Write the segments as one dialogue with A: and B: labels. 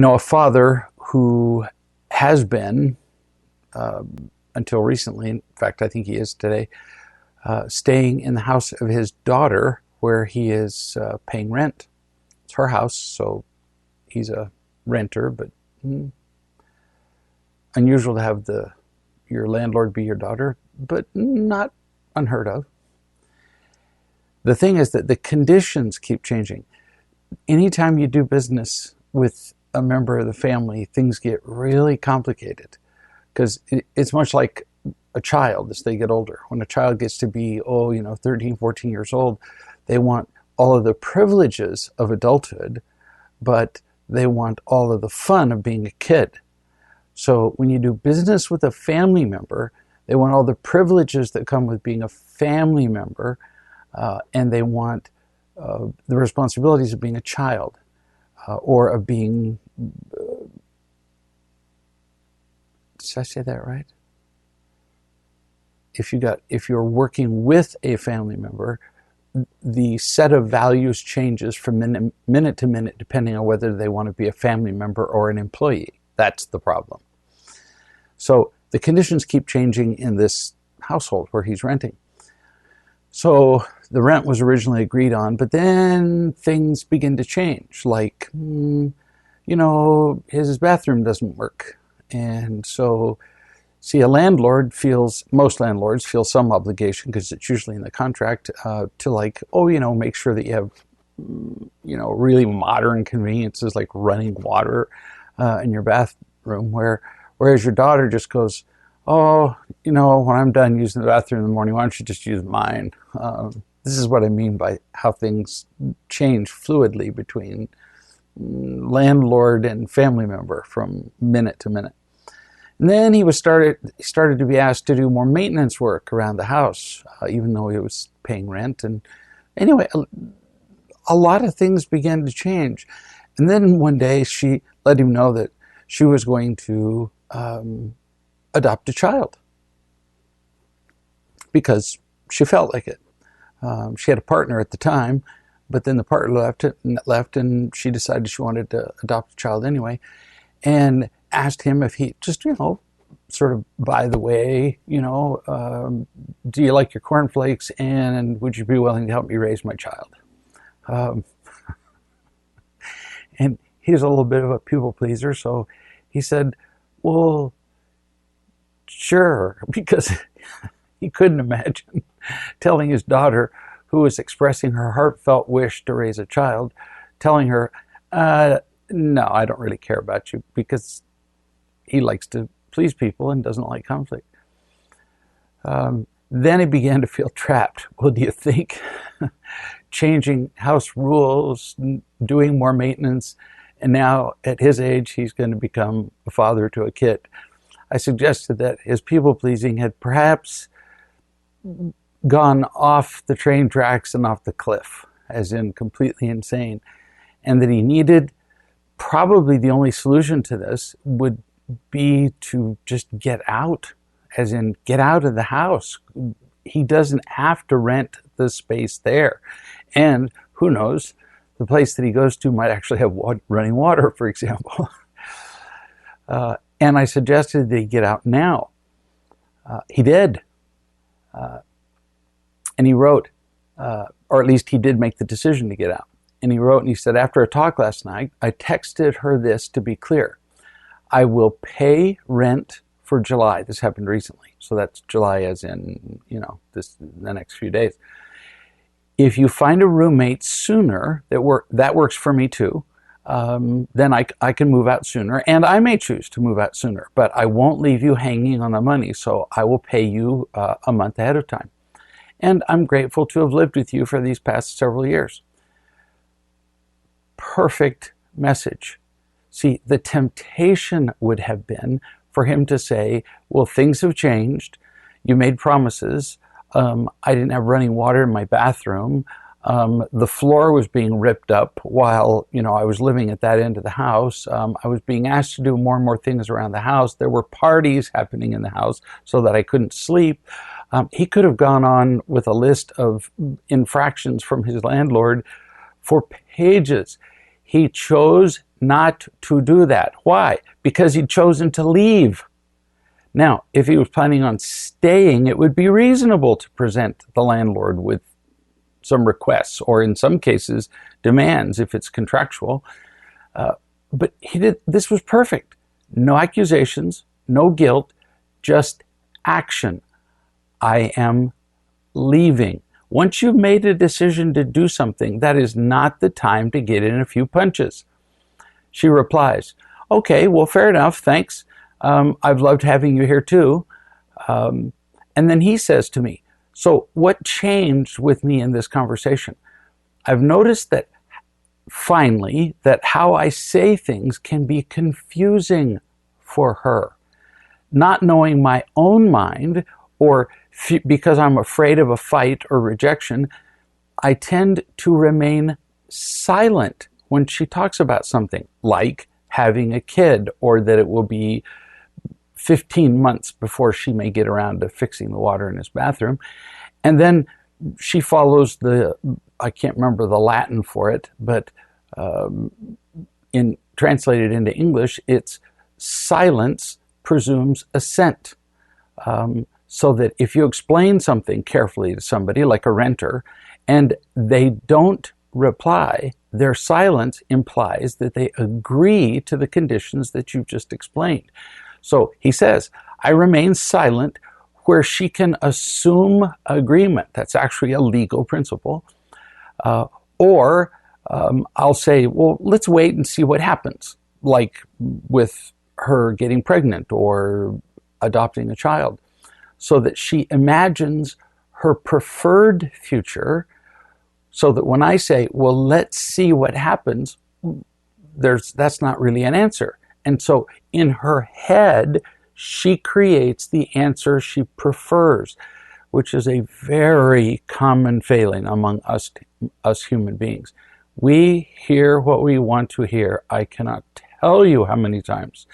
A: know a father who has been, until recently, in fact I think he is today, staying in the house of his daughter where he is paying rent. It's her house, so he's a renter, but unusual to have your landlord be your daughter, but not unheard of. The thing is that the conditions keep changing. Anytime you do business with a member of the family, things get really complicated, because it's much like a child as they get older. When a child gets to be, 13, 14 years old, they want all of the privileges of adulthood, but they want all of the fun of being a kid. So when you do business with a family member, they want all the privileges that come with being a family member, and they want the responsibilities of being a child, or of being, did I say that right? If you're working with a family member, the set of values changes from minute to minute depending on whether they want to be a family member or an employee. That's the problem. So the conditions keep changing in this household where he's renting. So the rent was originally agreed on, but then things begin to change. Like, his bathroom doesn't work. And so, see, most landlords feel some obligation, because it's usually in the contract, to make sure that you have, really modern conveniences like running water in your bathroom, whereas your daughter just goes, when I'm done using the bathroom in the morning, why don't you just use mine? This is what I mean by how things change fluidly between landlord and family member from minute to minute. And then he started to be asked to do more maintenance work around the house, even though he was paying rent. And anyway, a lot of things began to change. And then one day she let him know that she was going to adopt a child, because she felt like it. She had a partner at the time, but then the partner left, and she decided she wanted to adopt a child anyway, and asked him if he just, sort of, by the way, do you like your cornflakes, and would you be willing to help me raise my child? And he's a little bit of a people pleaser, so he said, well, sure, because he couldn't imagine telling his daughter, who was expressing her heartfelt wish to raise a child, telling her, no, I don't really care about you, because he likes to please people and doesn't like conflict. Then he began to feel trapped. Well, do you think changing house rules, doing more maintenance, and now at his age he's going to become a father to a kid? I suggested that his people-pleasing had perhaps gone off the train tracks and off the cliff, as in completely insane, and that he needed, probably the only solution to this would be to just get out, as in get out of the house. He doesn't have to rent the space there. And who knows, the place that he goes to might actually have running water, for example. And I suggested that he get out now. He did. And he wrote, or at least he did make the decision to get out. And he wrote, and he said, after a talk last night, I texted her this to be clear. I will pay rent for July. This happened recently. So that's July as in, the next few days. If you find a roommate sooner, that works for me too. Then I can move out sooner, and I may choose to move out sooner, but I won't leave you hanging on the money, so I will pay you a month ahead of time. And I'm grateful to have lived with you for these past several years. Perfect message. See, the temptation would have been for him to say, well, things have changed. You made promises. I didn't have running water in my bathroom. The floor was being ripped up while, I was living at that end of the house. I was being asked to do more and more things around the house. There were parties happening in the house so that I couldn't sleep. He could have gone on with a list of infractions from his landlord for pages. He chose not to do that. Why? Because he'd chosen to leave. Now, if he was planning on staying, it would be reasonable to present the landlord with some requests, or in some cases, demands if it's contractual. But this was perfect. No accusations, no guilt, just action. I am leaving. Once you've made a decision to do something, that is not the time to get in a few punches. She replies, okay, well, fair enough, thanks. I've loved having you here too. And then he says to me, so what changed with me in this conversation? I've noticed that finally, that how I say things can be confusing for her. Not knowing my own mind, or because I'm afraid of a fight or rejection, I tend to remain silent when she talks about something like having a kid, or that it will be 15 months before she may get around to fixing the water in his bathroom. And then she follows I can't remember the Latin for it, but translated into English, it's silence presumes assent. So that if you explain something carefully to somebody, like a renter, and they don't reply, their silence implies that they agree to the conditions that you've just explained. So he says, I remain silent where she can assume agreement. That's actually a legal principle. Or I'll say, well, let's wait and see what happens, like with her getting pregnant or adopting a child, so that she imagines her preferred future, so that when I say, well, let's see what happens, that's not really an answer. And so in her head, she creates the answer she prefers, which is a very common failing among us human beings. We hear what we want to hear. I cannot tell you how many times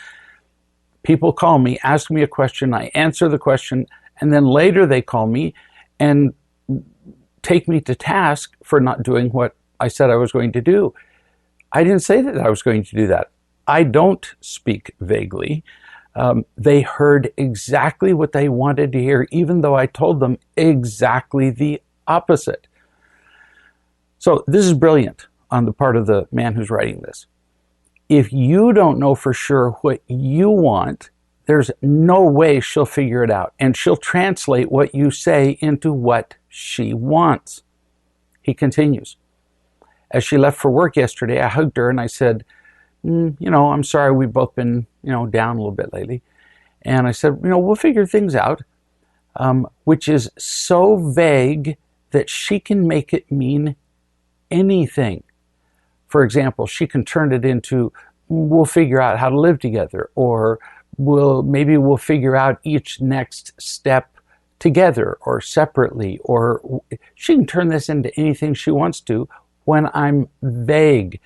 A: people call me, ask me a question, I answer the question, and then later they call me and take me to task for not doing what I said I was going to do. I didn't say that I was going to do that. I don't speak vaguely. They heard exactly what they wanted to hear, even though I told them exactly the opposite. So this is brilliant on the part of the man who's writing this. If you don't know for sure what you want, there's no way she'll figure it out, and she'll translate what you say into what she wants. He continues, as she left for work yesterday, I hugged her and I said, I'm sorry, we've both been, down a little bit lately. And I said, we'll figure things out, which is so vague that she can make it mean anything. For example, she can turn it into, we'll figure out how to live together, or maybe we'll figure out each next step together or separately, or she can turn this into anything she wants to when I'm vague.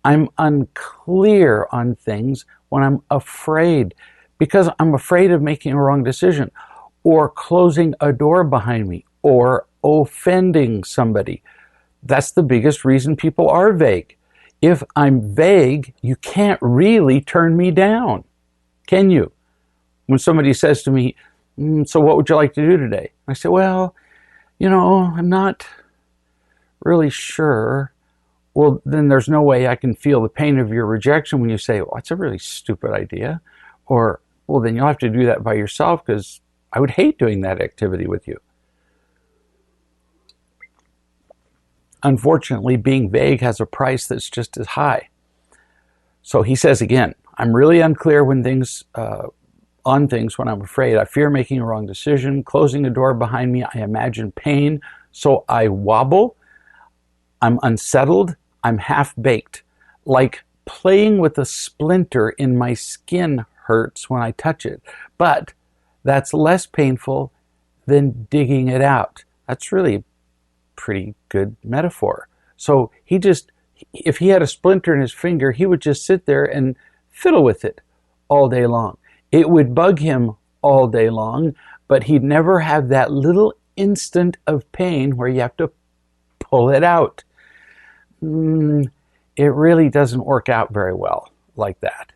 A: I'm unclear on things when I'm afraid, because I'm afraid of making a wrong decision, or closing a door behind me, or offending somebody. That's the biggest reason people are vague. If I'm vague, you can't really turn me down, can you? When somebody says to me, so what would you like to do today? I say, well, I'm not really sure. Well, then there's no way I can feel the pain of your rejection when you say, well, that's a really stupid idea. Or, well, then you'll have to do that by yourself, because I would hate doing that activity with you. Unfortunately, being vague has a price that's just as high. So he says again, I'm really unclear on things when I'm afraid. I fear making a wrong decision, closing a door behind me. I imagine pain, so I wobble. I'm unsettled. I'm half-baked. Like playing with a splinter in my skin hurts when I touch it. But that's less painful than digging it out. That's really a pretty good metaphor. So if he had a splinter in his finger, he would just sit there and fiddle with it all day long. It would bug him all day long, but he'd never have that little instant of pain where you have to pull it out. it really doesn't work out very well like that.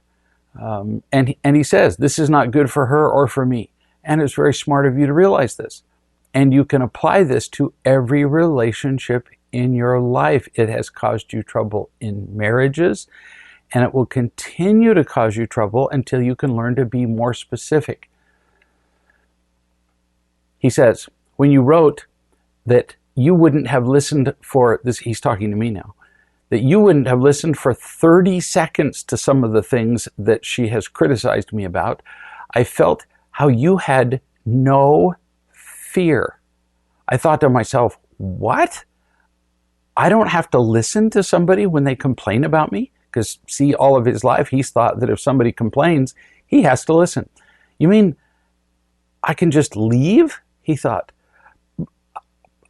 A: And he says, this is not good for her or for me. And it's very smart of you to realize this. And you can apply this to every relationship in your life. It has caused you trouble in marriages, and it will continue to cause you trouble until you can learn to be more specific. He says, when you wrote that you wouldn't have listened for this, he's talking to me now, that you wouldn't have listened for 30 seconds to some of the things that she has criticized me about, I felt how you had no fear. I thought to myself, what? I don't have to listen to somebody when they complain about me? Because see, all of his life, he's thought that if somebody complains, he has to listen. You mean I can just leave? He thought.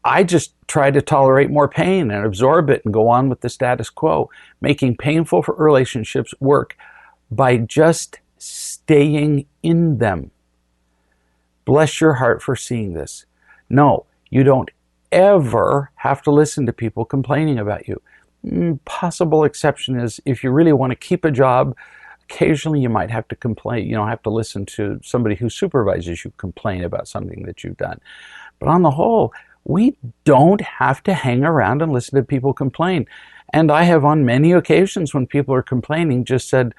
A: I just try to tolerate more pain and absorb it and go on with the status quo, making painful relationships work by just staying in them. Bless your heart for seeing this. No, you don't ever have to listen to people complaining about you. Possible exception is if you really want to keep a job, occasionally you might have to complain. You don't have to listen to somebody who supervises you complain about something that you've done. But on the whole, we don't have to hang around and listen to people complain. And I have on many occasions when people are complaining just said,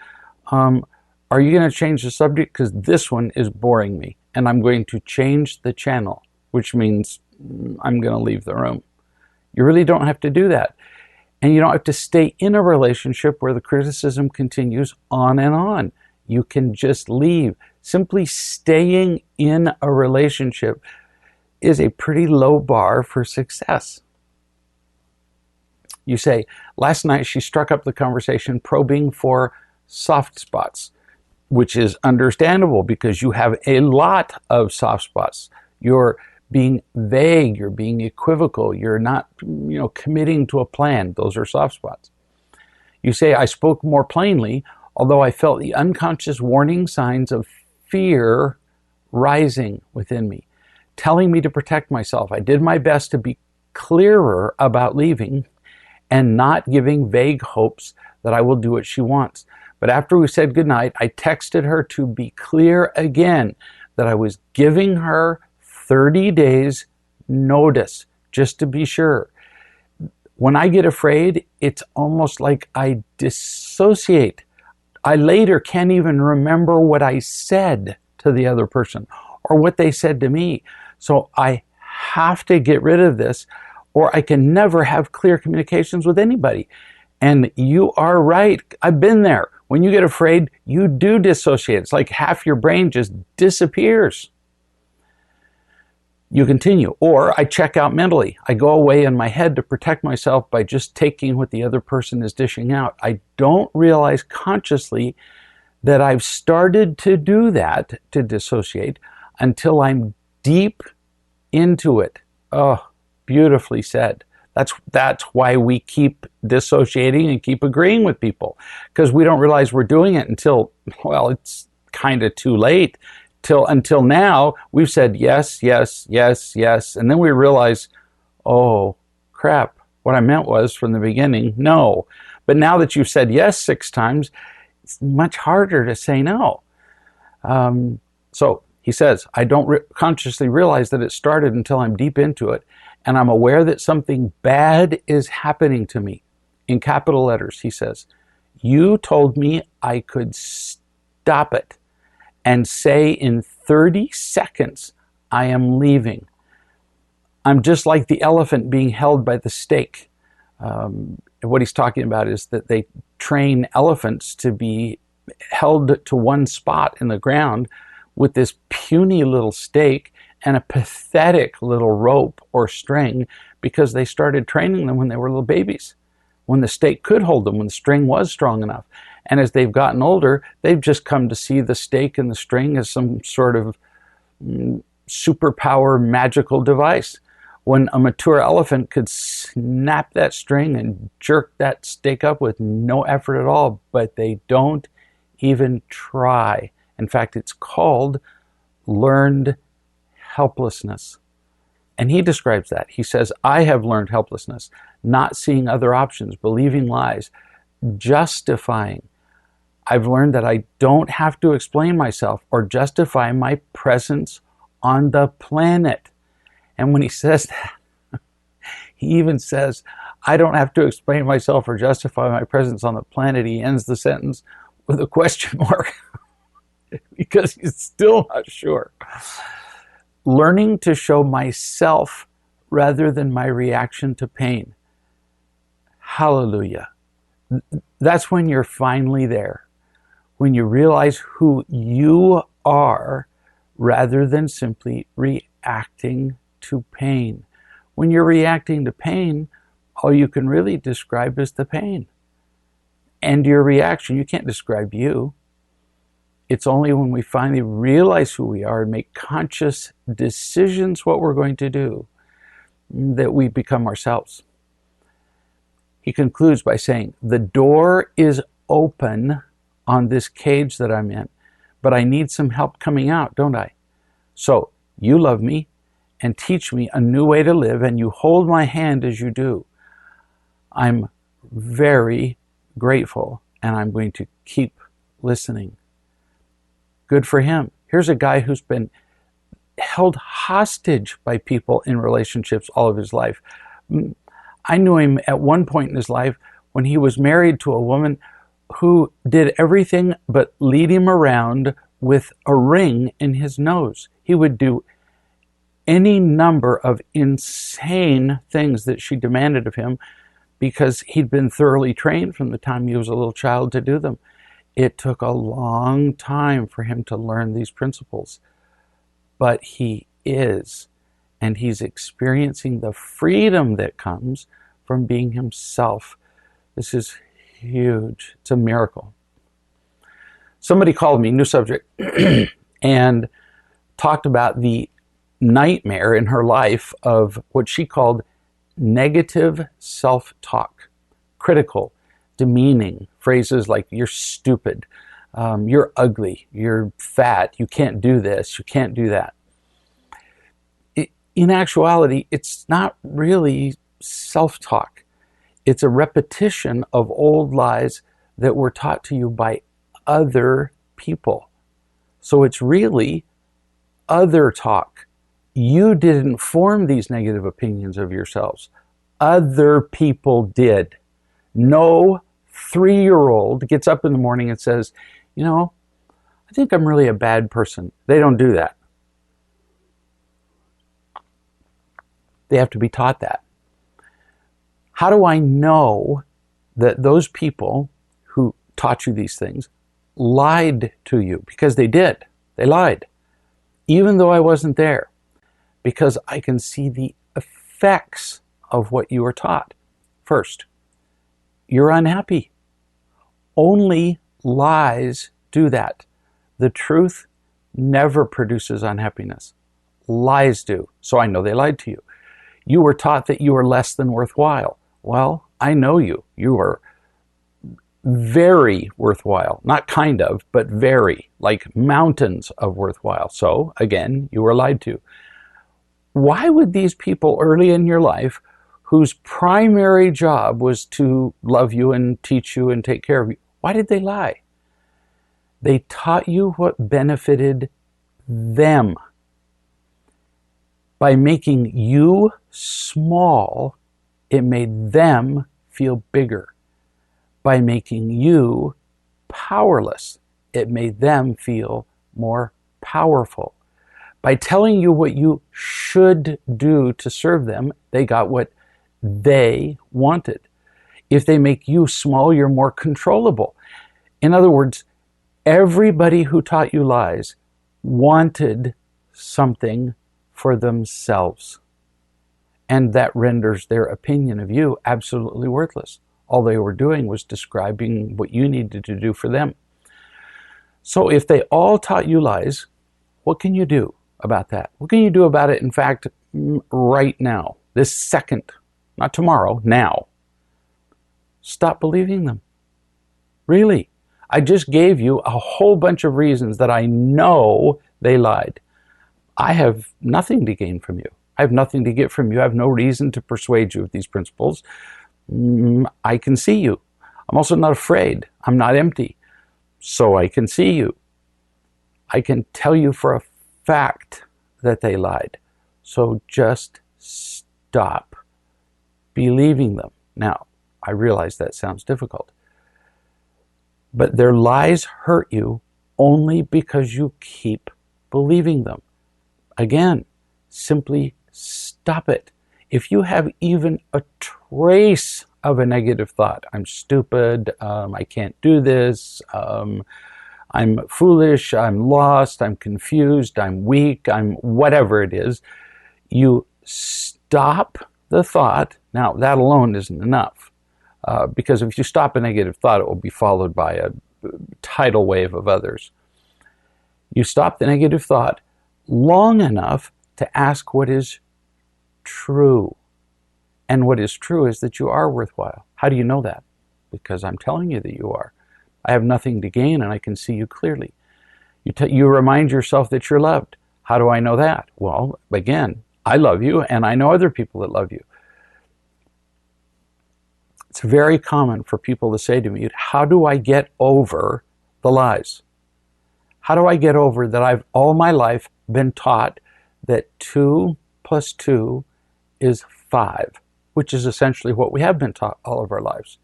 A: are you going to change the subject? Because this one is boring me. And I'm going to change the channel, which means I'm going to leave the room. You really don't have to do that. And you don't have to stay in a relationship where the criticism continues on and on. You can just leave. Simply staying in a relationship is a pretty low bar for success. You say, last night she struck up the conversation probing for soft spots, which is understandable because you have a lot of soft spots. You're being vague, you're being equivocal, you're not, committing to a plan. Those are soft spots. You say, I spoke more plainly, although I felt the unconscious warning signs of fear rising within me, telling me to protect myself. I did my best to be clearer about leaving and not giving vague hopes that I will do what she wants. But after we said goodnight, I texted her to be clear again that I was giving her 30 days notice, just to be sure. When I get afraid, it's almost like I dissociate. I later can't even remember what I said to the other person or what they said to me. So I have to get rid of this, or I can never have clear communications with anybody. And you are right. I've been there. When you get afraid, you do dissociate. It's like half your brain just disappears. You continue. Or I check out mentally. I go away in my head to protect myself by just taking what the other person is dishing out. I don't realize consciously that I've started to do that, to dissociate, until I'm deep into it. Oh, beautifully said. That's why we keep dissociating and keep agreeing with people, because we don't realize we're doing it until, well, it's kind of too late. Until now, we've said yes, yes, yes, yes, and then we realize, oh, crap, what I meant was from the beginning, no. But now that you've said yes 6 times, it's much harder to say no. So he says, I don't consciously realize that it started until I'm deep into it, and I'm aware that something bad is happening to me. In capital letters, he says, you told me I could stop it and say in 30 seconds, I am leaving. I'm just like the elephant being held by the stake. What he's talking about is that they train elephants to be held to one spot in the ground with this puny little stake and a pathetic little rope or string, because they started training them when they were little babies, when the stake could hold them, when the string was strong enough. And as they've gotten older, they've just come to see the stake and the string as some sort of superpower magical device. When a mature elephant could snap that string and jerk that stake up with no effort at all, but they don't even try. In fact, it's called learned helplessness. And he describes that. He says, I have learned helplessness, not seeing other options, believing lies. justifying. I've learned that I don't have to explain myself or justify my presence on the planet. And when he says that, he even says, I don't have to explain myself or justify my presence on the planet. He ends the sentence with a question mark because he's still not sure. Learning to show myself rather than my reaction to pain. Hallelujah. That's when you're finally there. When you realize who you are rather than simply reacting to pain. When you're reacting to pain, all you can really describe is the pain. And your reaction, you can't describe you. It's only when we finally realize who we are and make conscious decisions what we're going to do that we become ourselves. He concludes by saying, the door is open on this cage that I'm in, but I need some help coming out, don't I? So you love me and teach me a new way to live, and you hold my hand as you do. I'm very grateful, and I'm going to keep listening. Good for him. Here's a guy who's been held hostage by people in relationships all of his life. I knew him at one point in his life when he was married to a woman who did everything but lead him around with a ring in his nose. He would do any number of insane things that she demanded of him because he'd been thoroughly trained from the time he was a little child to do them. It took a long time for him to learn these principles, but he is, and he's experiencing the freedom that comes from being himself. This is huge. It's a miracle. Somebody called me, new subject, and talked about the nightmare in her life of what she called negative self-talk, critical, demeaning phrases like you're stupid, you're ugly, you're fat, you can't do this, you can't do that. In actuality, it's not really self-talk. It's a repetition of old lies that were taught to you by other people. So it's really other talk. You didn't form these negative opinions of yourselves. Other people did. No 3-year-old gets up in the morning and says, you know, I think I'm really a bad person. They don't do that. They have to be taught that. How do I know that those people who taught you these things lied to you? Because they did. They lied. Even though I wasn't there. Because I can see the effects of what you were taught. First, you're unhappy. Only lies do that. The truth never produces unhappiness. Lies do. So I know they lied to you. You were taught that you were less than worthwhile. Well, I know you. You are very worthwhile. Not kind of, but very. Like mountains of worthwhile. So, again, you were lied to. Why would these people early in your life, whose primary job was to love you and teach you and take care of you, why did they lie? They taught you what benefited them. By making you small, it made them feel bigger. By making you powerless, it made them feel more powerful. By telling you what you should do to serve them, they got what they wanted. If they make you small, you're more controllable. In other words, everybody who taught you lies wanted something for themselves. And that renders their opinion of you absolutely worthless. All they were doing was describing what you needed to do for them. So if they all taught you lies, what can you do about that? What can you do about it, in fact, right now, this second, not tomorrow, now? Stop believing them. Really. I just gave you a whole bunch of reasons that I know they lied. I have nothing to gain from you. I have nothing to get from you. I have no reason to persuade you of these principles. I can see you. I'm also not afraid. I'm not empty. So I can see you. I can tell you for a fact that they lied. So just stop believing them. Now, I realize that sounds difficult. But their lies hurt you only because you keep believing them. Again, simply stop it. If you have even a trace of a negative thought, I'm stupid, I can't do this, I'm foolish, I'm lost, I'm confused, I'm weak, I'm whatever it is, you stop the thought. Now, that alone isn't enough. Because if you stop a negative thought, it will be followed by a tidal wave of others. You stop the negative thought long enough to ask what is true. And what is true is that you are worthwhile. How do you know that? Because I'm telling you that you are. I have nothing to gain and I can see you clearly. You remind yourself that you're loved. How do I know that? Well, again, I love you and I know other people that love you. It's very common for people to say to me, how do I get over the lies? How do I get over that I've all my life been taught that 2 + 2 is 5, which is essentially what we have been taught all of our lives.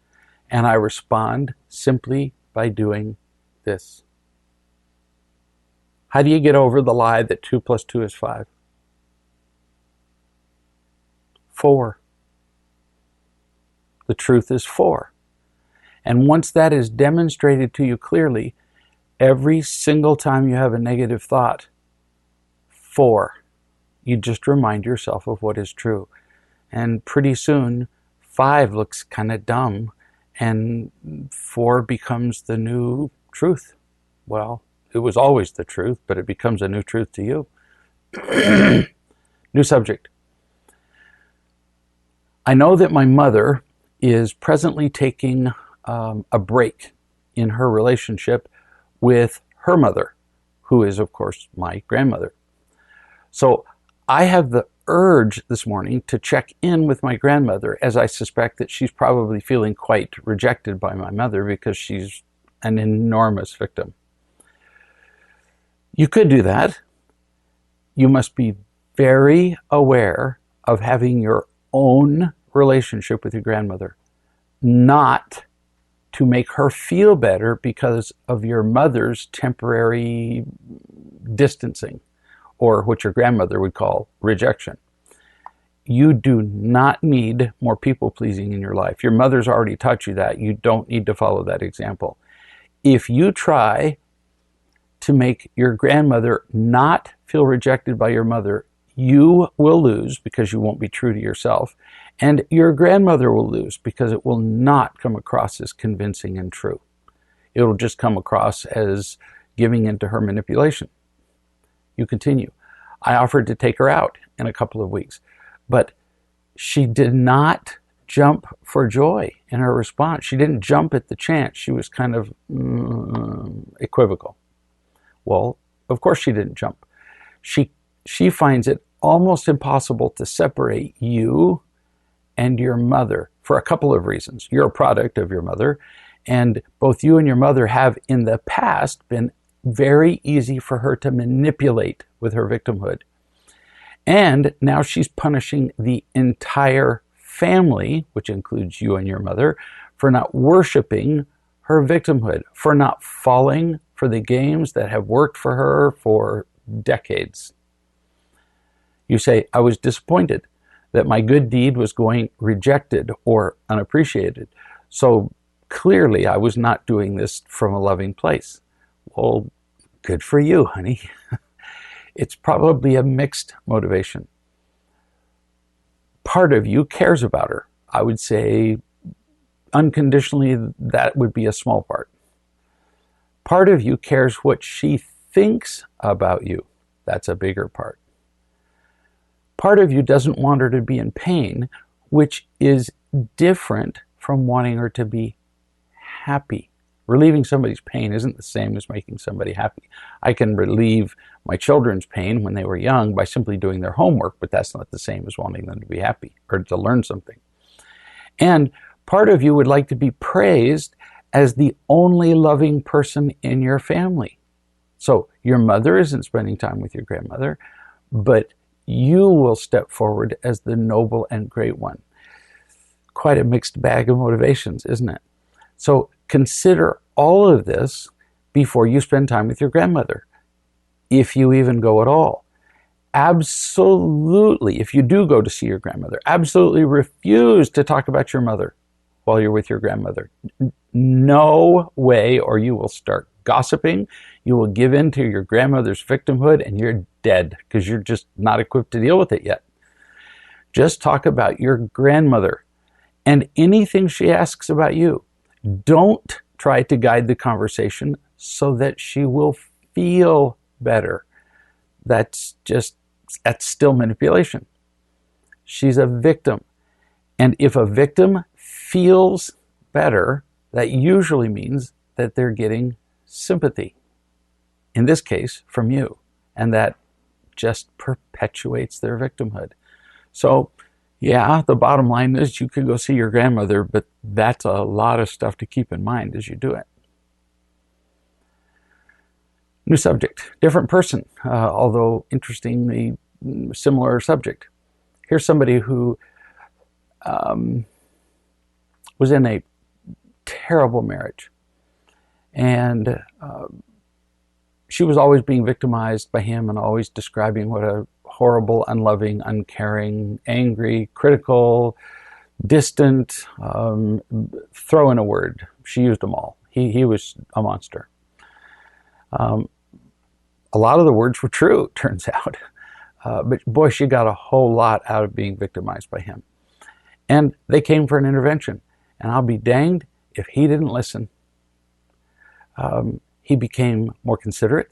A: And I respond simply by doing this. How do you get over the lie that 2 + 2 is 5? 4. The truth is 4. And once that is demonstrated to you clearly, every single time you have a negative thought, 4, you just remind yourself of what is true. And pretty soon, 5 looks kind of dumb, and 4 becomes the new truth. Well, it was always the truth, but it becomes a new truth to you. New subject. I know that my mother is presently taking a break in her relationship with her mother, who is, of course, my grandmother. So I have the urge this morning to check in with my grandmother, as I suspect that she's probably feeling quite rejected by my mother because she's an enormous victim. You could do that. You must be very aware of having your own relationship with your grandmother, not to make her feel better because of your mother's temporary distancing, or what your grandmother would call rejection. You do not need more people-pleasing in your life. Your mother's already taught you that. You don't need to follow that example. If you try to make your grandmother not feel rejected by your mother, you will lose because you won't be true to yourself. And your grandmother will lose because it will not come across as convincing and true. It will just come across as giving into her manipulation. You continue. I offered to take her out in a couple of weeks, but she did not jump for joy in her response. She didn't jump at the chance. She was kind of equivocal. Well, of course she didn't jump. She finds it almost impossible to separate you and your mother for a couple of reasons. You're a product of your mother, and both you and your mother have in the past been very easy for her to manipulate with her victimhood. And now she's punishing the entire family, which includes you and your mother, for not worshiping her victimhood, for not falling for the games that have worked for her for decades. You say, I was disappointed that my good deed was going rejected or unappreciated. So clearly I was not doing this from a loving place. Well, good for you, honey. It's probably a mixed motivation. Part of you cares about her. I would say unconditionally that would be a small part. Part of you cares what she thinks about you. That's a bigger part. Part of you doesn't want her to be in pain, which is different from wanting her to be happy. Relieving somebody's pain isn't the same as making somebody happy. I can relieve my children's pain when they were young by simply doing their homework, but that's not the same as wanting them to be happy or to learn something. And part of you would like to be praised as the only loving person in your family. So your mother isn't spending time with your grandmother, but you will step forward as the noble and great one. Quite a mixed bag of motivations, isn't it? So consider all of this before you spend time with your grandmother, if you even go at all. Absolutely, if you do go to see your grandmother, absolutely refuse to talk about your mother while you're with your grandmother. No way, or you will start gossiping. You will give in to your grandmother's victimhood and you're dead because you're just not equipped to deal with it yet. Just talk about your grandmother and anything she asks about you. Don't try to guide the conversation so that she will feel better. That's still manipulation. She's a victim. And if a victim feels better, that usually means that they're getting sympathy. In this case, from you. And that just perpetuates their victimhood. So, yeah, the bottom line is you could go see your grandmother, but that's a lot of stuff to keep in mind as you do it. New subject, different person, although interestingly similar subject. Here's somebody who was in a terrible marriage, and she was always being victimized by him and always describing what a horrible, unloving, uncaring, angry, critical, distant, throw in a word. She used them all. He was a monster. A lot of the words were true, it turns out. But boy, she got a whole lot out of being victimized by him. And they came for an intervention. And I'll be danged if he didn't listen. He became more considerate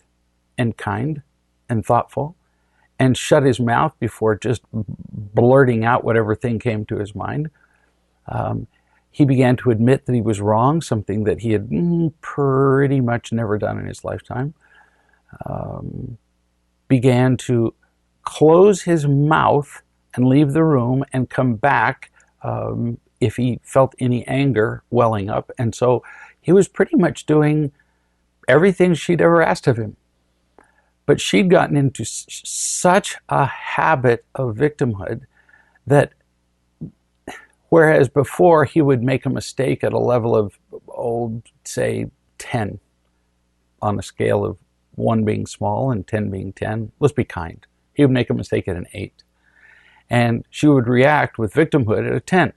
A: and kind and thoughtful and shut his mouth before just blurting out whatever thing came to his mind. He began to admit that he was wrong, something that he had pretty much never done in his lifetime. Began to close his mouth and leave the room and come back if he felt any anger welling up. And so he was pretty much doing everything she'd ever asked of him. But she'd gotten into such a habit of victimhood that whereas before he would make a mistake at a level of, say 10 on a scale of 1 being small and 10 being 10, let's be kind. He would make a mistake at an 8. And she would react with victimhood at a 10.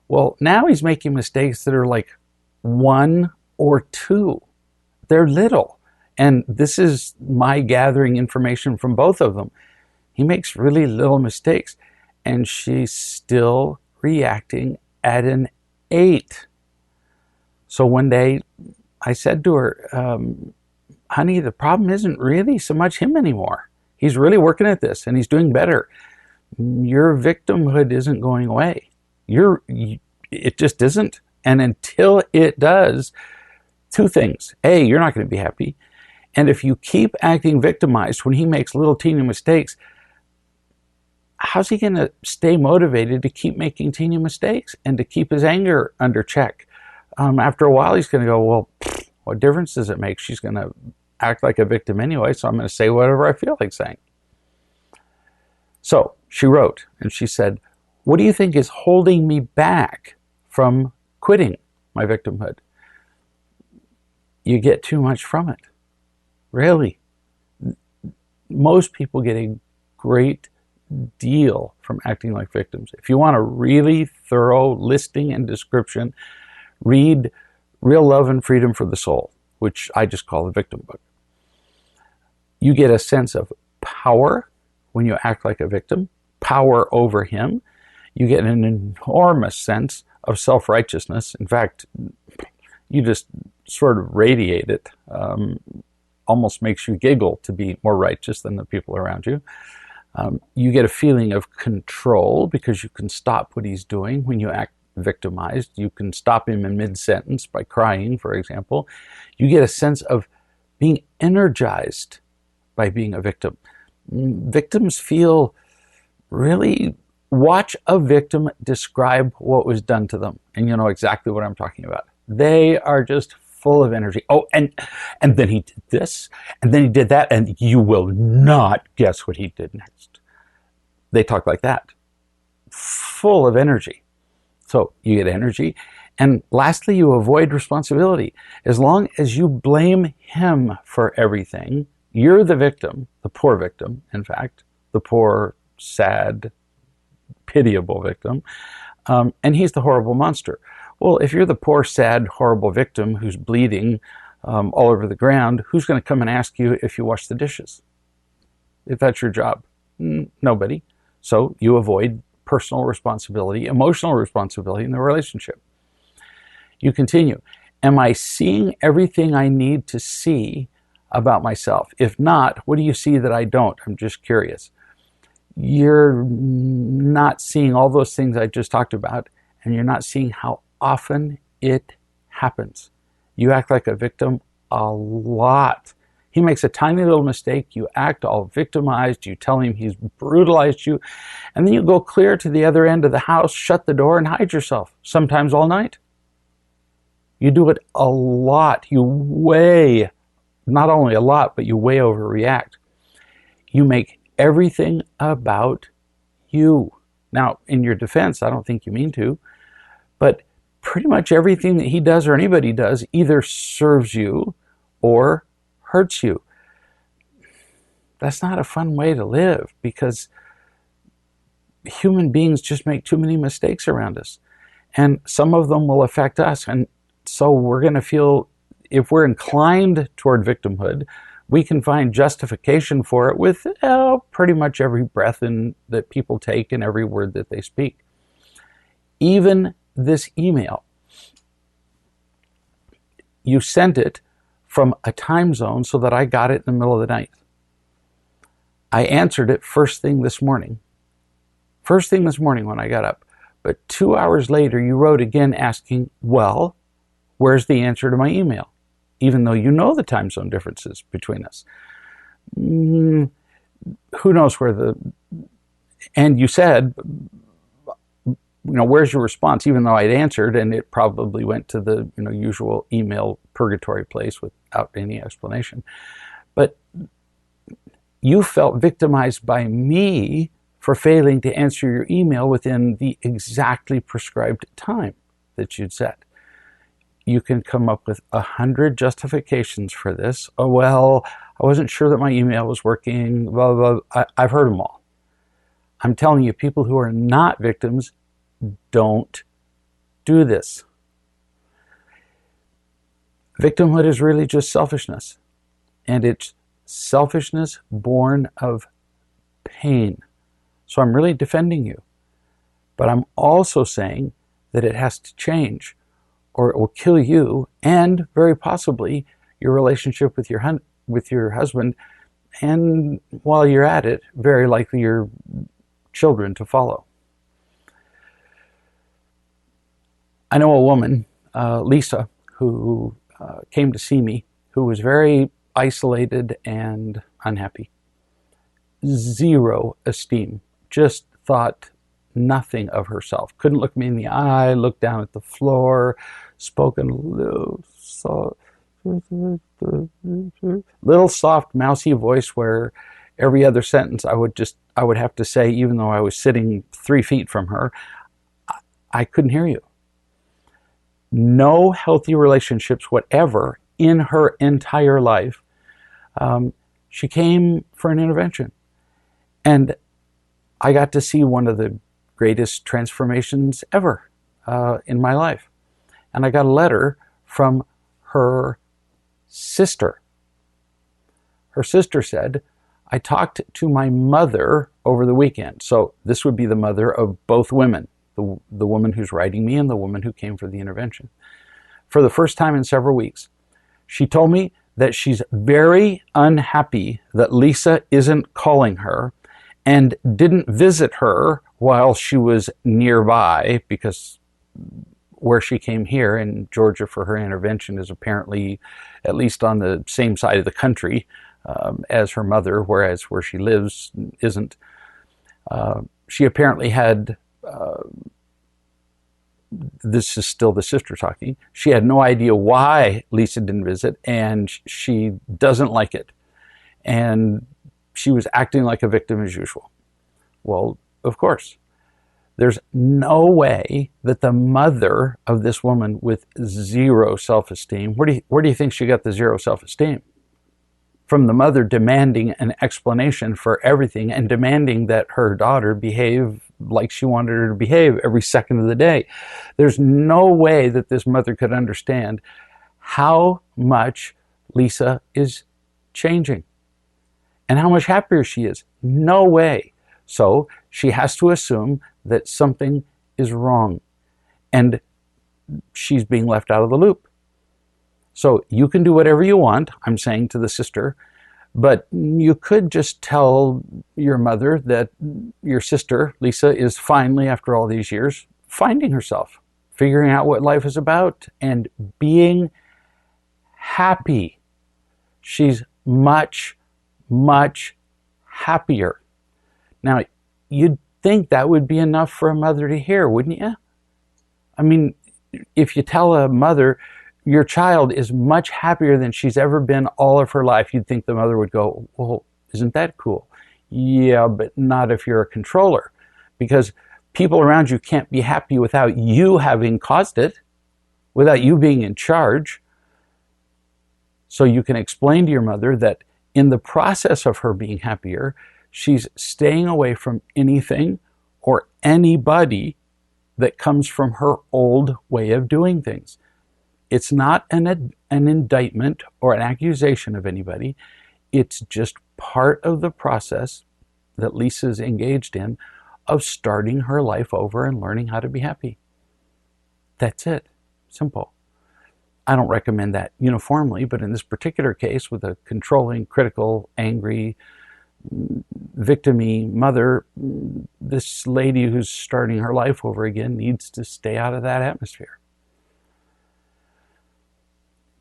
A: Well, now he's making mistakes that are like 1 or 2. They're little. And this is my gathering information from both of them. He makes really little mistakes. And she's still reacting at an 8. So one day I said to her, honey, the problem isn't really so much him anymore. He's really working at this and he's doing better. Your victimhood isn't going away. It just isn't. And until it does, 2 things. A, you're not going to be happy. And if you keep acting victimized when he makes little teeny mistakes, how's he going to stay motivated to keep making teeny mistakes and to keep his anger under check? After a while, he's going to go, well, what difference does it make? She's going to act like a victim anyway, so I'm going to say whatever I feel like saying. So she wrote, and she said, what do you think is holding me back from quitting my victimhood? You get too much from it. Really. Most people get a great deal from acting like victims. If you want a really thorough listing and description, read Real Love and Freedom for the Soul, which I just call the victim book. You get a sense of power when you act like a victim, power over him. You get an enormous sense of self-righteousness. In fact, you just sort of radiate it. Almost makes you giggle to be more righteous than the people around you. You get a feeling of control because you can stop what he's doing when you act victimized. You can stop him in mid-sentence by crying, for example. You get a sense of being energized by being a victim. Victims feel really, watch a victim describe what was done to them, and you know exactly what I'm talking about. They are just full of energy. Oh, and then he did this, and then he did that, and you will not guess what he did next. They talk like that, full of energy. So you get energy. And lastly, you avoid responsibility. As long as you blame him for everything, you're the victim, the poor victim, in fact, the poor, sad, pitiable victim, and he's the horrible monster. Well, if you're the poor, sad, horrible victim who's bleeding all over the ground, who's going to come and ask you if you wash the dishes? If that's your job? Nobody. So you avoid personal responsibility, emotional responsibility in the relationship. You continue. Am I seeing everything I need to see about myself? If not, what do you see that I don't? I'm just curious. You're not seeing all those things I just talked about, and you're not seeing how often it happens. You act like a victim a lot. He makes a tiny little mistake, you act all victimized, you tell him he's brutalized you, and then you go clear to the other end of the house, shut the door, and hide yourself, sometimes all night. You do it a lot. You way, not only a lot, but you way overreact. You make everything about you. Now, in your defense, I don't think you mean to, but pretty much everything that he does or anybody does either serves you or hurts you. That's not a fun way to live, because human beings just make too many mistakes around us, and some of them will affect us. And so we're going to feel, if we're inclined toward victimhood, we can find justification for it with pretty much every breath that people take and every word that they speak. Even this email, you sent it from a time zone so that I got it in the middle of the night. I answered it first thing this morning. First thing this morning when I got up. But 2 hours later, you wrote again asking, well, where's the answer to my email? Even though you know the time zone differences between us. Who knows where and you said, where's your response? Even though I'd answered, and it probably went to the usual email purgatory place without any explanation. But you felt victimized by me for failing to answer your email within the exactly prescribed time that you'd set. You can come up with 100 justifications for this. Oh, well, I wasn't sure that my email was working, blah, blah, blah. I've heard them all. I'm telling you, people who are not victims don't do this. Victimhood is really just selfishness. And it's selfishness born of pain. So I'm really defending you. But I'm also saying that it has to change, or it will kill you and very possibly your relationship with your husband, and while you're at it, very likely your children to follow. I know a woman, Lisa, who came to see me, who was very isolated and unhappy. Zero esteem. Just thought nothing of herself. Couldn't look me in the eye, looked down at the floor, spoke in a little soft, mousy voice where every other sentence I would have to say, even though I was sitting 3 feet from her, I couldn't hear you. No healthy relationships, whatever, in her entire life. She came for an intervention. And I got to see one of the greatest transformations ever in my life. And I got a letter from her sister. Her sister said, I talked to my mother over the weekend. So this would be the mother of both women, the woman who's writing me and the woman who came for the intervention. For the first time in several weeks, she told me that she's very unhappy that Lisa isn't calling her and didn't visit her while she was nearby, because where she came here in Georgia for her intervention is apparently at least on the same side of the country as her mother, whereas where she lives isn't. She apparently had this is still the sister talking, she had no idea why Lisa didn't visit, and she doesn't like it. And she was acting like a victim as usual. Well, of course. There's no way that the mother of this woman with zero self-esteem, where do you think she got the zero self-esteem? From the mother demanding an explanation for everything and demanding that her daughter behave like she wanted her to behave every second of the day. There's no way that this mother could understand how much Lisa is changing and how much happier she is. No way. So she has to assume that something is wrong and she's being left out of the loop. So you can do whatever you want, I'm saying to the sister, but you could just tell your mother that your sister, Lisa, is finally, after all these years, finding herself, figuring out what life is about, and being happy. She's much, much happier. Now, you'd think that would be enough for a mother to hear, wouldn't you? I mean, if you tell a mother your child is much happier than she's ever been all of her life, you'd think the mother would go, well, isn't that cool? Yeah, but not if you're a controller, because people around you can't be happy without you having caused it, without you being in charge. So you can explain to your mother that in the process of her being happier, she's staying away from anything or anybody that comes from her old way of doing things. It's not an indictment or an accusation of anybody. It's just part of the process that Lisa's engaged in of starting her life over and learning how to be happy. That's it. Simple. I don't recommend that uniformly, but in this particular case, with a controlling, critical, angry, victimy mother, this lady who's starting her life over again needs to stay out of that atmosphere.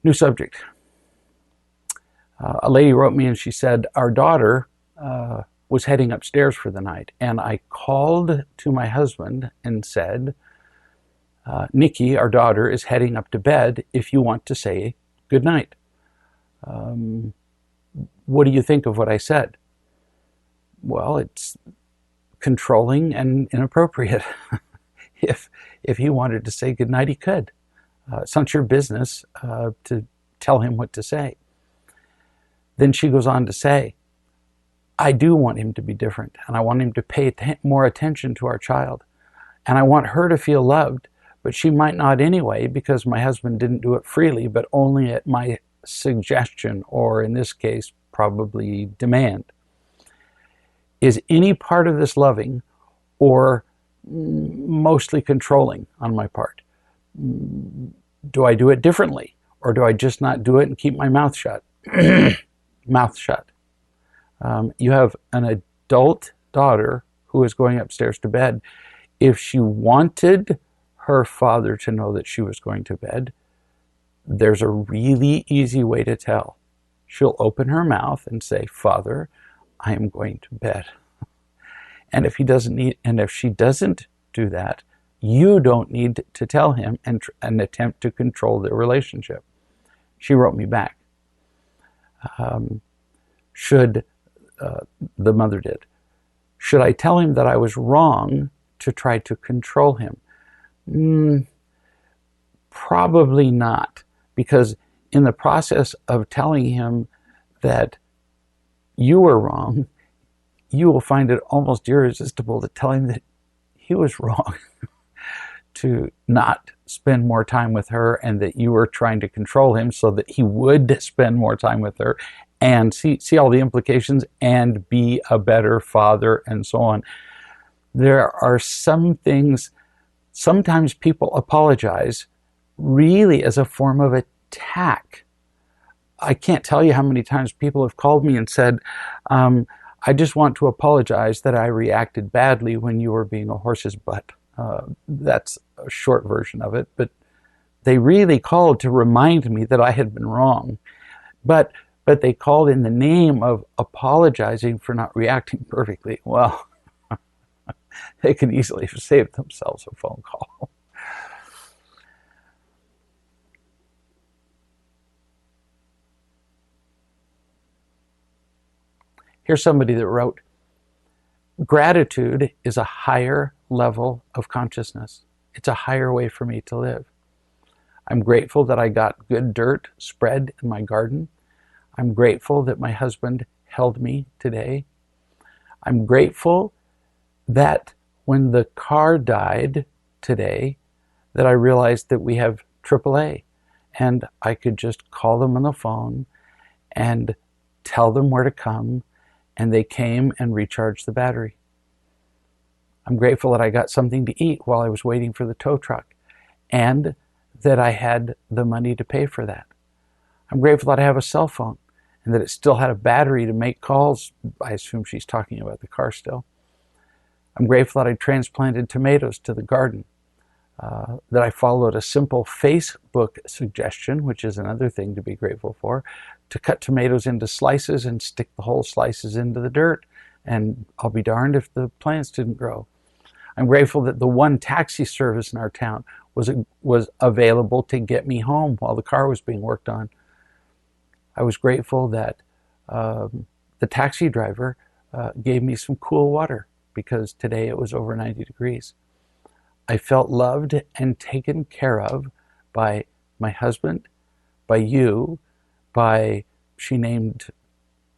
A: New subject. A lady wrote me and she said, our daughter was heading upstairs for the night, and I called to my husband and said, Nikki, our daughter, is heading up to bed if you want to say good night. What do you think of what I said? Well, it's controlling and inappropriate. If he wanted to say good night, he could. It's not your business to tell him what to say. Then she goes on to say, I do want him to be different, and I want him to pay more attention to our child. And I want her to feel loved, but she might not anyway, because my husband didn't do it freely, but only at my suggestion, or in this case, probably demand. Is any part of this loving or mostly controlling on my part? Do I do it differently, or do I just not do it and keep my mouth shut? Mouth shut. You have an adult daughter who is going upstairs to bed. If she wanted her father to know that she was going to bed, there's a really easy way to tell. She'll open her mouth and say, Father, I am going to bed. And if she doesn't do that, you don't need to tell him and attempt to control their relationship. She wrote me back. The mother did. Should I tell him that I was wrong to try to control him? Probably not, because in the process of telling him that you were wrong, you will find it almost irresistible to tell him that he was wrong. To not spend more time with her, and that you were trying to control him so that he would spend more time with her, and see all the implications and be a better father, and so on. There are some things, sometimes people apologize really as a form of attack. I can't tell you how many times people have called me and said, I just want to apologize that I reacted badly when you were being a horse's butt. That's a short version of it, but they really called to remind me that I had been wrong. But they called in the name of apologizing for not reacting perfectly. Well, they could easily have saved themselves a phone call. Here's somebody that wrote, gratitude is a higher level of consciousness. It's a higher way for me to live. I'm grateful that I got good dirt spread in my garden. I'm grateful that my husband held me today. I'm grateful that when the car died today, that I realized that we have AAA, and I could just call them on the phone and tell them where to come, and they came and recharged the battery. I'm grateful that I got something to eat while I was waiting for the tow truck, and that I had the money to pay for that. I'm grateful that I have a cell phone and that it still had a battery to make calls. I assume she's talking about the car still. I'm grateful that I transplanted tomatoes to the garden, that I followed a simple Facebook suggestion, which is another thing to be grateful for, to cut tomatoes into slices and stick the whole slices into the dirt, and I'll be darned if the plants didn't grow. I'm grateful that the one taxi service in our town was available to get me home while the car was being worked on. I was grateful that the taxi driver gave me some cool water because today it was over 90 degrees. I felt loved and taken care of by my husband, by you, by, she named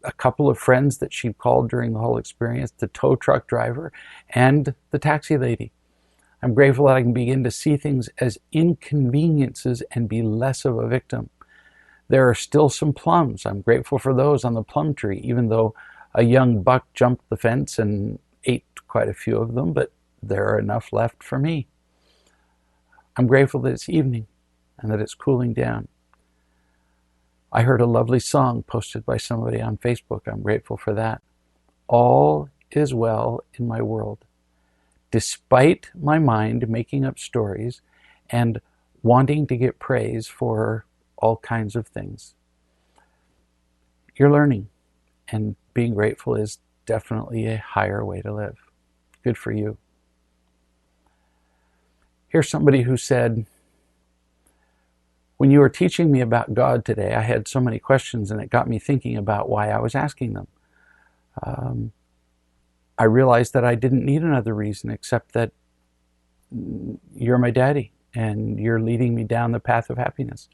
A: a couple of friends that she called during the whole experience, the tow truck driver and the taxi lady. I'm grateful that I can begin to see things as inconveniences and be less of a victim. There are still some plums. I'm grateful for those on the plum tree, even though a young buck jumped the fence and ate quite a few of them, but there are enough left for me. I'm grateful that it's evening and that it's cooling down. I heard a lovely song posted by somebody on Facebook. I'm grateful for that. All is well in my world, despite my mind making up stories and wanting to get praise for all kinds of things. You're learning, and being grateful is definitely a higher way to live. Good for you. Here's somebody who said, when you were teaching me about God today, I had so many questions and it got me thinking about why I was asking them. I realized that I didn't need another reason except that you're my daddy and you're leading me down the path of happiness,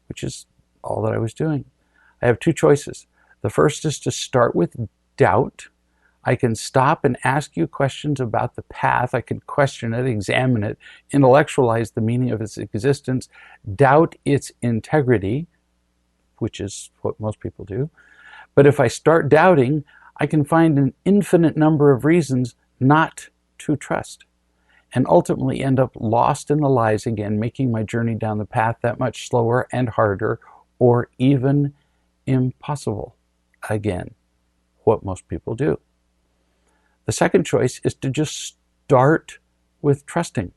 A: which is all that I was doing. I have two choices. The first is to start with doubt. I can stop and ask you questions about the path. I can question it, examine it, intellectualize the meaning of its existence, doubt its integrity, which is what most people do. But if I start doubting, I can find an infinite number of reasons not to trust, and ultimately end up lost in the lies again, making my journey down the path that much slower and harder, or even impossible again, what most people do. The second choice is to just start with trusting.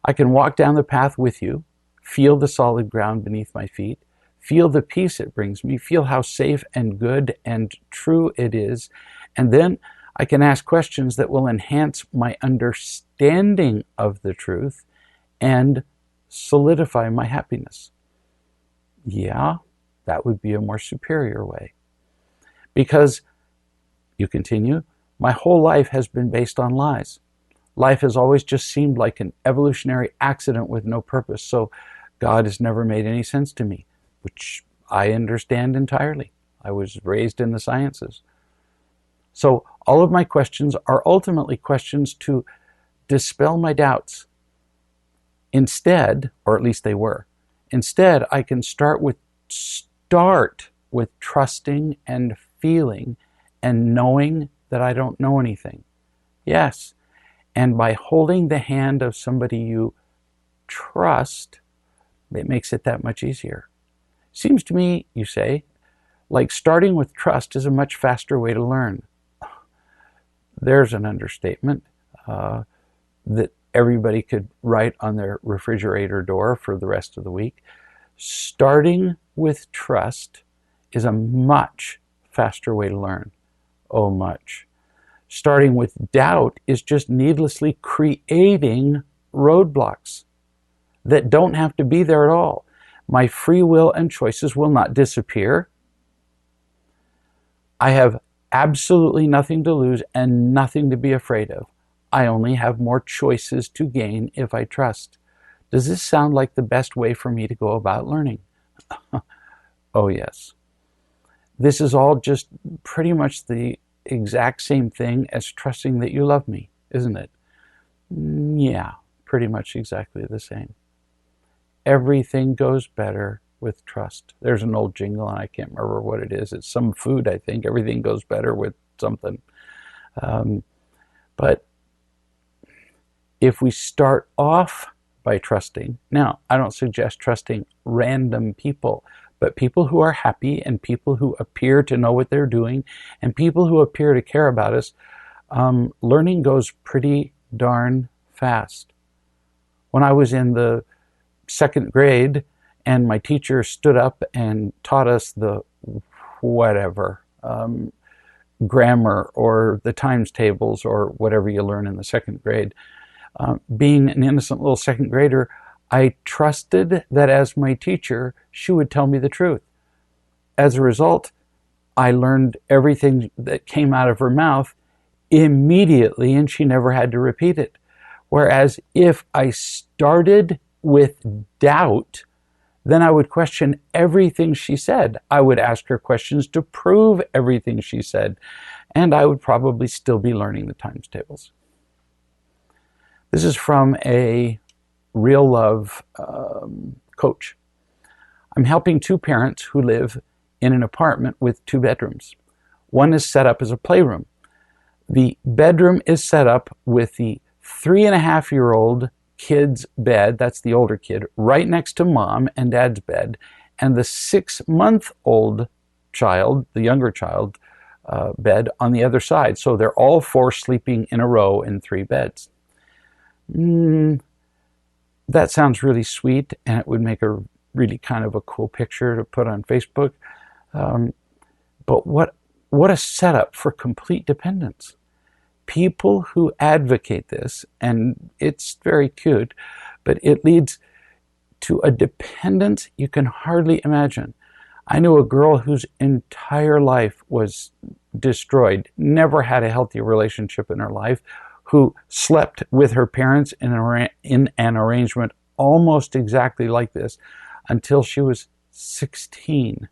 A: I can walk down the path with you, feel the solid ground beneath my feet, feel the peace it brings me, feel how safe and good and true it is, and then I can ask questions that will enhance my understanding of the truth and solidify my happiness. Yeah, that would be a more superior way. Because, you continue, my whole life has been based on lies. Life has always just seemed like an evolutionary accident with no purpose, so God has never made any sense to me, which I understand entirely. I was raised in the sciences. So all of my questions are ultimately questions to dispel my doubts. Instead, or at least they were, instead I can start with trusting and feeling and knowing that I don't know anything. Yes, and by holding the hand of somebody you trust, it makes it that much easier. Seems to me, you say, like starting with trust is a much faster way to learn. There's an understatement that everybody could write on their refrigerator door for the rest of the week. Starting with trust is a much faster way to learn. Oh, much. Starting with doubt is just needlessly creating roadblocks that don't have to be there at all. My free will and choices will not disappear. I have absolutely nothing to lose and nothing to be afraid of. I only have more choices to gain if I trust. Does this sound like the best way for me to go about learning? Oh, yes. This is all just pretty much the exact same thing as trusting that you love me, isn't it? Yeah, pretty much exactly the same. Everything goes better with trust. There's an old jingle, and I can't remember what it is. It's some food, I think. Everything goes better with something. But if we start off by trusting, now, I don't suggest trusting random people, but people who are happy and people who appear to know what they're doing and people who appear to care about us, learning goes pretty darn fast. When I was in the 2nd grade and my teacher stood up and taught us the whatever, grammar or the times tables or whatever you learn in the 2nd grade, being an innocent little 2nd grader, I trusted that as my teacher, she would tell me the truth. As a result, I learned everything that came out of her mouth immediately, and she never had to repeat it. Whereas if I started with doubt, then I would question everything she said. I would ask her questions to prove everything she said, and I would probably still be learning the times tables. This is from a real love coach. I'm helping 2 parents who live in an apartment with 2 bedrooms. One is set up as a playroom. The bedroom is set up with the 3.5-year-old kid's bed, that's the older kid, right next to mom and dad's bed, and the 6-month-old child, the younger child, bed on the other side. So they're all 4 sleeping in a row in 3 beds. That sounds really sweet, and it would make a really kind of a cool picture to put on Facebook. But what a setup for complete dependence. People who advocate this, and it's very cute, but it leads to a dependence you can hardly imagine. I knew a girl whose entire life was destroyed, never had a healthy relationship in her life, who slept with her parents in an arrangement almost exactly like this until she was 16.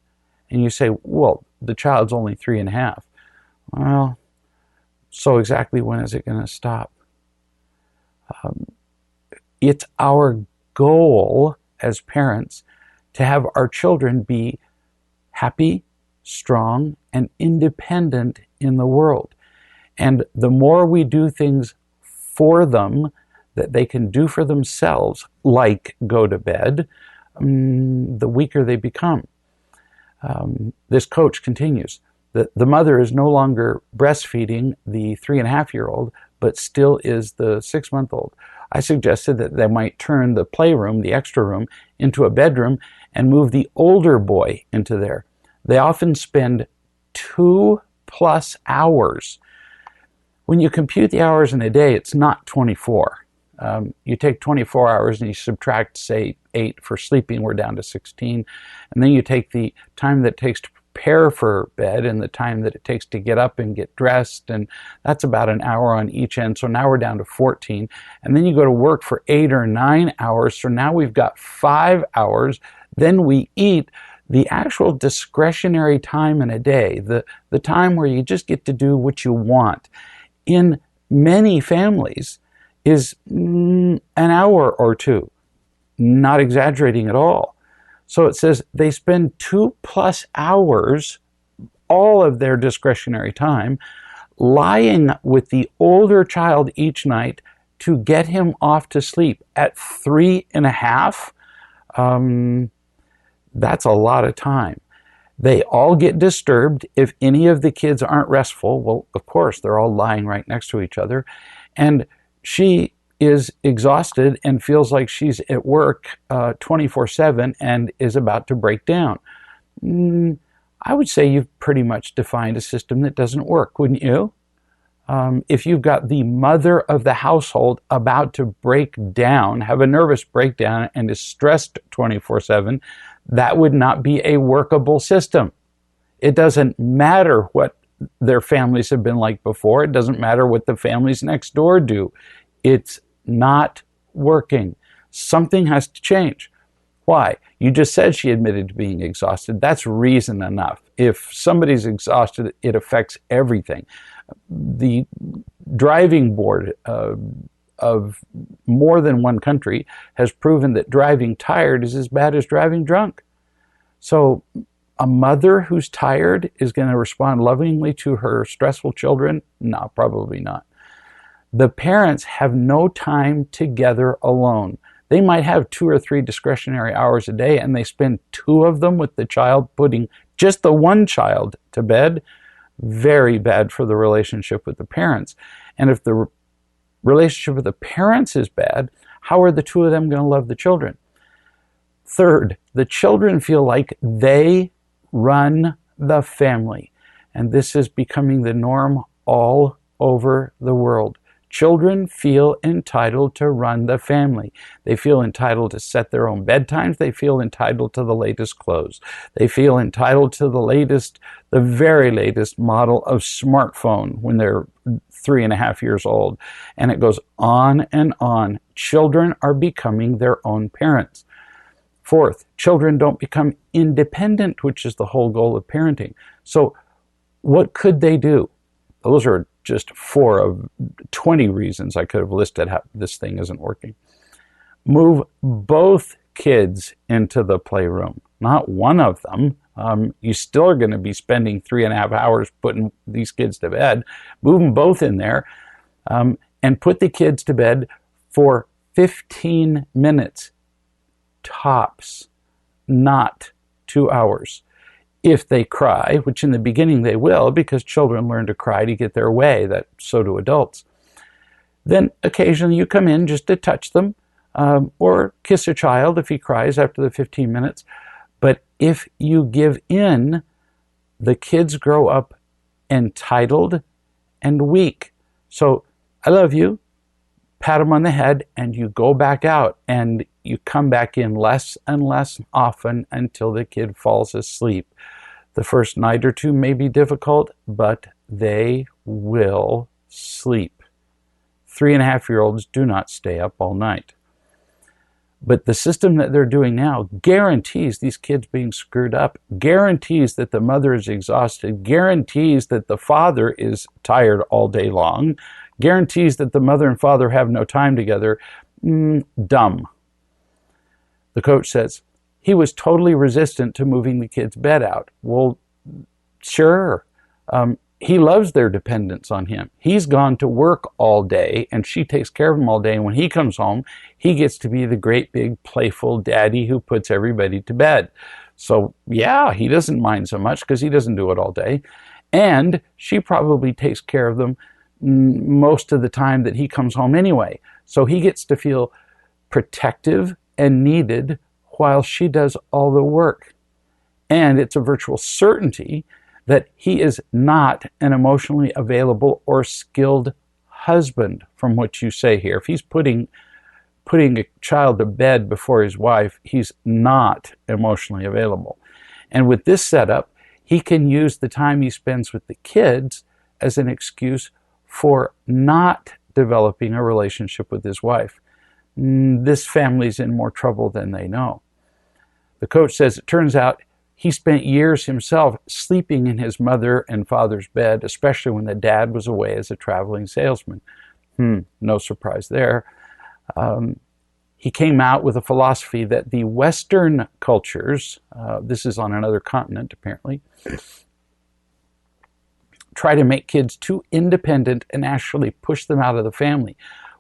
A: And you say, well, the child's only 3.5. Well, so exactly when is it going to stop? It's our goal as parents to have our children be happy, strong, and independent in the world. And the more we do things for them that they can do for themselves, like go to bed, the weaker they become. This coach continues. The mother is no longer breastfeeding the 3.5-year-old, but still is the 6-month-old. I suggested that they might turn the playroom, the extra room, into a bedroom and move the older boy into there. They often spend 2+ hours. When you compute the hours in a day, it's not 24. You take 24 hours and you subtract, say, 8 for sleeping, we're down to 16. And then you take the time that it takes to prepare for bed and the time that it takes to get up and get dressed, and that's about an hour on each end. So now we're down to 14. And then you go to work for 8 or 9 hours. So now we've got 5 hours. Then we eat. The actual discretionary time in a day, the time where you just get to do what you want, in many families is an hour or 2, not exaggerating at all. So it says they spend 2+ hours, all of their discretionary time, lying with the older child each night to get him off to sleep at 3.5. That's a lot of time. They all get disturbed if any of the kids aren't restful. Well, of course, they're all lying right next to each other. And she is exhausted and feels like she's at work 24/7 and is about to break down. I would say you've pretty much defined a system that doesn't work, wouldn't you? If you've got the mother of the household about to break down, have a nervous breakdown, and is stressed 24/7, that would not be a workable system. It doesn't matter what their families have been like before. It doesn't matter what the families next door do. It's not working. Something has to change. Why? You just said she admitted to being exhausted. That's reason enough. If somebody's exhausted, it affects everything. The driving board of more than one country has proven that driving tired is as bad as driving drunk. So a mother who's tired is going to respond lovingly to her stressful children? No, probably not. The parents have no time together alone. They might have 2 or 3 discretionary hours a day, and they spend 2 of them with the child, putting just the one child to bed. Very bad for the relationship with the parents. And if the relationship with the parents is bad, how are the 2 of them going to love the children? Third, the children feel like they run the family. And this is becoming the norm all over the world. Children feel entitled to run the family. They feel entitled to set their own bedtimes. They feel entitled to the latest clothes. They feel entitled to the very latest model of smartphone when they're 3.5 years old. And it goes on and on. Children are becoming their own parents. Fourth, children don't become independent, which is the whole goal of parenting. So what could they do? Those are just 4 of 20 reasons I could have listed how this thing isn't working. Move both kids into the playroom, not one of them. You still are going to be spending 3.5 hours putting these kids to bed. Move them both in there and put the kids to bed for 15 minutes tops, not 2 hours. If they cry, which in the beginning they will, because children learn to cry to get their way, so do adults, then occasionally you come in just to touch them or kiss a child if he cries after the 15 minutes. But if you give in, the kids grow up entitled and weak. So I love you, pat them on the head, and you go back out and you come back in less and less often until the kid falls asleep. The first night or 2 may be difficult, but they will sleep. 3.5-year-olds do not stay up all night. But the system that they're doing now guarantees these kids being screwed up, guarantees that the mother is exhausted, guarantees that the father is tired all day long, guarantees that the mother and father have no time together. Dumb. The coach says, he was totally resistant to moving the kid's bed out. Well, sure. He loves their dependence on him. He's gone to work all day, and she takes care of him all day. And when he comes home, he gets to be the great big playful daddy who puts everybody to bed. So yeah, he doesn't mind so much because he doesn't do it all day. And she probably takes care of them most of the time that he comes home anyway. So he gets to feel protective and needed while she does all the work. And it's a virtual certainty that he is not an emotionally available or skilled husband, from what you say here. If he's putting a child to bed before his wife, he's not emotionally available. And with this setup, he can use the time he spends with the kids as an excuse for not developing a relationship with his wife. This family's in more trouble than they know. The coach says it turns out he spent years himself sleeping in his mother and father's bed, especially when the dad was away as a traveling salesman. No surprise there. He came out with a philosophy that the Western cultures, this is on another continent apparently, try to make kids too independent and actually push them out of the family,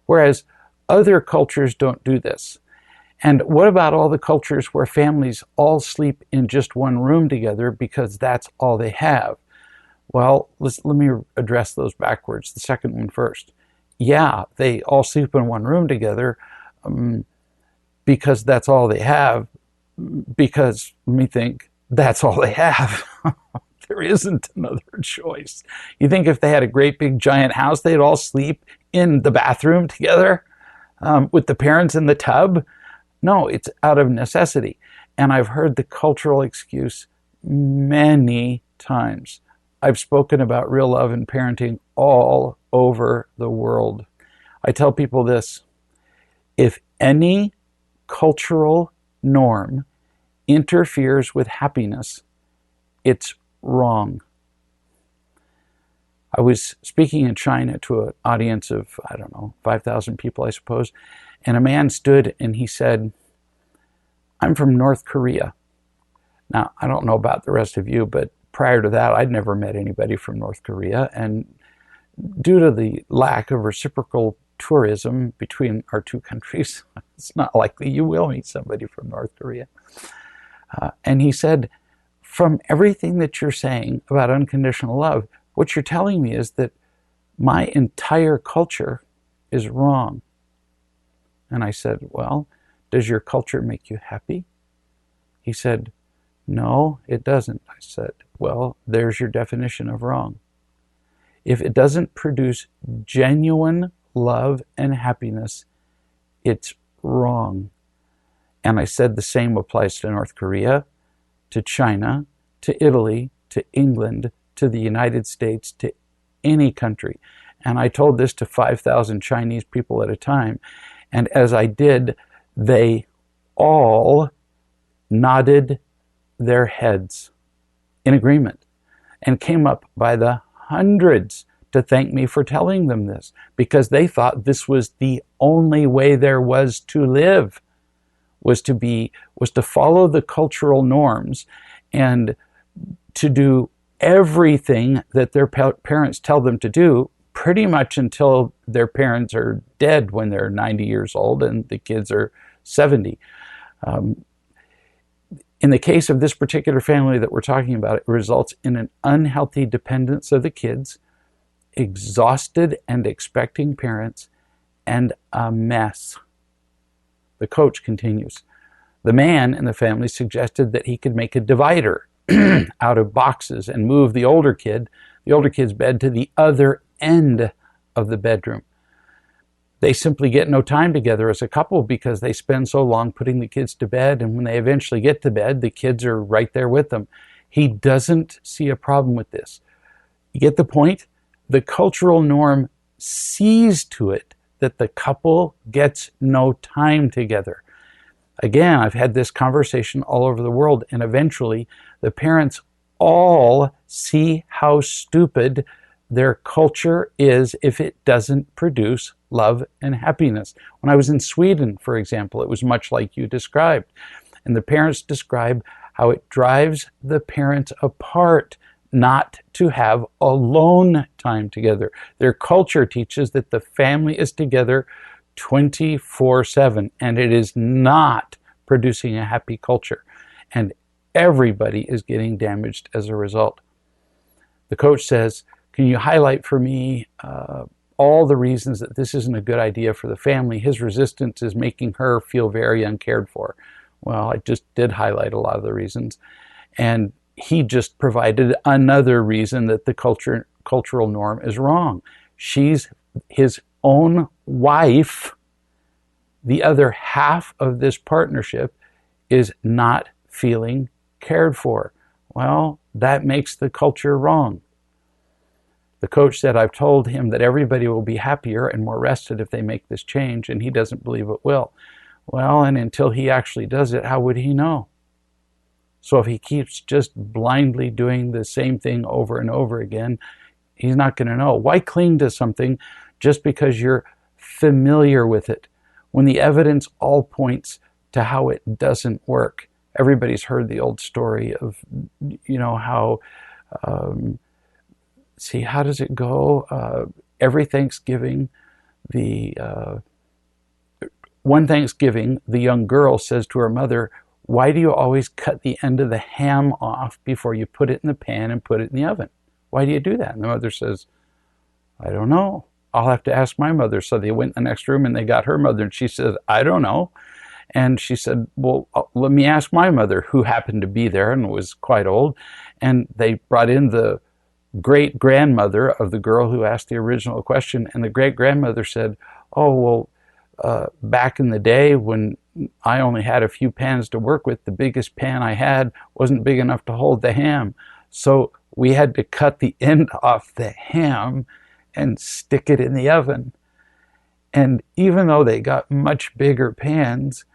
A: whereas other cultures don't do this. And what about all the cultures where families all sleep in just one room together because that's all they have? Well, let me address those backwards. The second one first. Yeah, they all sleep in one room together because that's all they have. Because, let me think, that's all they have. There isn't another choice. You think if they had a great big giant house, they'd all sleep in the bathroom together with the parents in the tub? No, it's out of necessity. And I've heard the cultural excuse many times. I've spoken about real love and parenting all over the world. I tell people this: if any cultural norm interferes with happiness, it's wrong. I was speaking in China to an audience of, 5,000 people, I suppose, and a man stood and he said, "I'm from North Korea." Now, I don't know about the rest of you, but prior to that, I'd never met anybody from North Korea, and due to the lack of reciprocal tourism between our two countries, it's not likely you will meet somebody from North Korea. And he said, "From everything that you're saying about unconditional love, what you're telling me is that my entire culture is wrong." And I said, "Well, does your culture make you happy?" He said, "No, it doesn't." I said, "Well, there's your definition of wrong. If it doesn't produce genuine love and happiness, it's wrong." And I said the same applies to North Korea, to China, to Italy, to England, to the United States, to any country. And I told this to 5,000 Chinese people at a time. And as I did, they all nodded their heads in agreement and came up by the hundreds to thank me for telling them this, because they thought this was the only way there was to live, was to follow the cultural norms and to do everything that their parents tell them to do, pretty much until their parents are dead when they're 90 years old and the kids are 70. In the case of this particular family that we're talking about, it results in an unhealthy dependence of the kids, exhausted and expecting parents, and a mess. The coach continues. The man in the family suggested that he could make a divider out of boxes and move the older kid's bed to the other end of the bedroom. They simply get no time together as a couple because they spend so long putting the kids to bed, and when they eventually get to bed, the kids are right there with them. He doesn't see a problem with this. You get the point? The cultural norm sees to it that the couple gets no time together. Again, I've had this conversation all over the world, and eventually the parents all see how stupid their culture is if it doesn't produce love and happiness. When I was in Sweden, for example, it was much like you described. And the parents describe how it drives the parents apart not to have alone time together. Their culture teaches that the family is together 24/7, and it is not producing a happy culture. And everybody is getting damaged as a result. The coach says, "Can you highlight for me all the reasons that this isn't a good idea for the family? His resistance is making her feel very uncared for." Well, I just did highlight a lot of the reasons. And he just provided another reason that the cultural norm is wrong. She's his own wife. The other half of this partnership is not feeling cared for. Well, that makes the culture wrong. The coach said, "I've told him that everybody will be happier and more rested if they make this change, and he doesn't believe it will." Well, and until he actually does it, how would he know? So if he keeps just blindly doing the same thing over and over again, he's not going to know. Why cling to something just because you're familiar with it when the evidence all points to how it doesn't work? Everybody's heard the old story of, how, how does it go? Every Thanksgiving, one Thanksgiving, the young girl says to her mother, "Why do you always cut the end of the ham off before you put it in the pan and put it in the oven? Why do you do that?" And the mother says, "I don't know. I'll have to ask my mother." So they went in the next room and they got her mother, and she said, "I don't know." And she said, "Well, let me ask my mother," who happened to be there and was quite old. And they brought in the great-grandmother of the girl who asked the original question. And the great-grandmother said, "Oh, well, back in the day when I only had a few pans to work with, the biggest pan I had wasn't big enough to hold the ham. So we had to cut the end off the ham and stick it in the oven. And even though they got much bigger pans,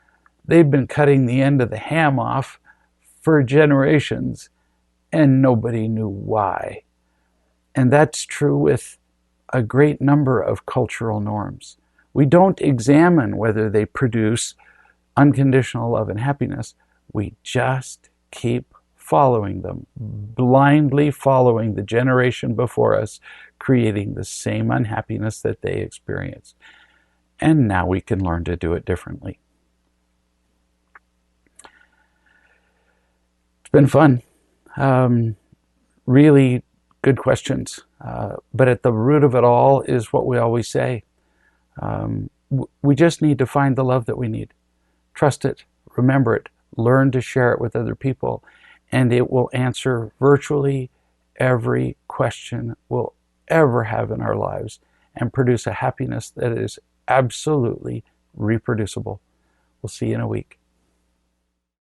A: they've been cutting the end of the ham off for generations, and nobody knew why. And that's true with a great number of cultural norms. We don't examine whether they produce unconditional love and happiness. We just keep following them, blindly following the generation before us, creating the same unhappiness that they experience. And now we can learn to do it differently. It's been fun. Really good questions. But at the root of it all is what we always say. We just need to find the love that we need. Trust it, remember it, learn to share it with other people, and it will answer virtually every question we'll ever have in our lives and produce a happiness that is absolutely reproducible. We'll see you in a week.